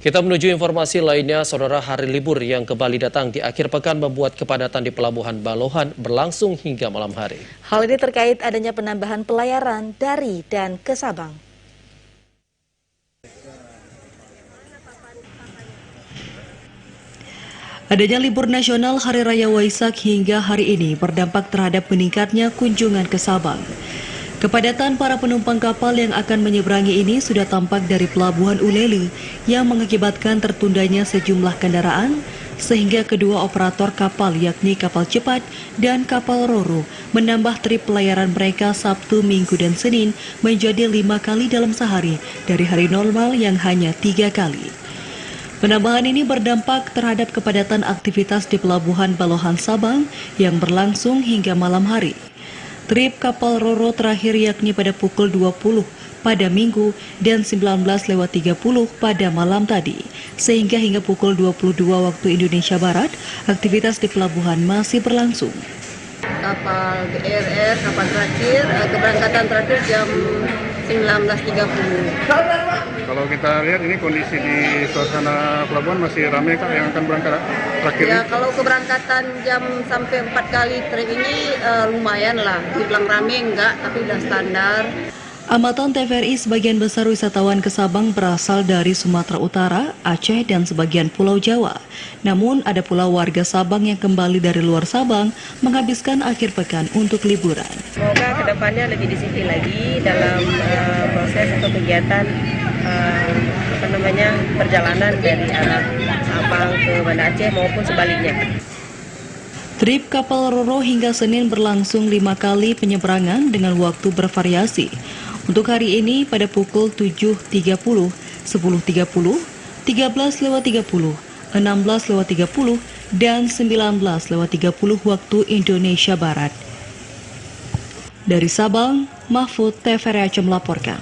Kita menuju informasi lainnya, saudara. Hari libur yang kembali datang di akhir pekan membuat kepadatan di Pelabuhan Balohan berlangsung hingga malam hari. Hal ini terkait adanya penambahan pelayaran dari dan ke Sabang. Adanya libur nasional Hari Raya Waisak hingga hari ini berdampak terhadap meningkatnya kunjungan ke Sabang. Kepadatan para penumpang kapal yang akan menyeberangi ini sudah tampak dari Pelabuhan Uleli yang mengakibatkan tertundanya sejumlah kendaraan sehingga kedua operator kapal yakni kapal cepat dan kapal Roro menambah trip pelayaran mereka Sabtu, Minggu, dan Senin menjadi 5 kali dalam sehari dari hari normal yang hanya 3 kali. Penambahan ini berdampak terhadap kepadatan aktivitas di Pelabuhan Balohan Sabang yang berlangsung hingga malam hari. Trip kapal Roro terakhir yakni pada pukul 20 pada Minggu dan 19:30 pada malam tadi. Sehingga hingga pukul 22 waktu Indonesia Barat, aktivitas di pelabuhan masih berlangsung. Kapal BRR, kapal terakhir, keberangkatan terakhir jam 19.30. Kalau kita lihat ini kondisi di suasana pelabuhan masih ramai Kak yang akan berangkat terakhir. Ya, kalau keberangkatan jam sampai 4 kali trip ini lumayan lah. Dibilang ramai enggak, tapi udah standar. Amatan TVRI sebagian besar wisatawan ke Sabang berasal dari Sumatera Utara, Aceh, dan sebagian Pulau Jawa. Namun ada pula warga Sabang yang kembali dari luar Sabang menghabiskan akhir pekan untuk liburan. Semoga kedepannya lebih disiplin lagi dalam proses atau kegiatan perjalanan dari arah Sabang ke Banda Aceh maupun sebaliknya. Trip kapal Roro hingga Senin berlangsung 5 kali penyeberangan dengan waktu bervariasi. Untuk hari ini pada pukul 7.30, 10.30, 13.30, 16.30, dan 19.30 waktu Indonesia Barat. Dari Sabang, Mahfud TVRI Aceh melaporkan.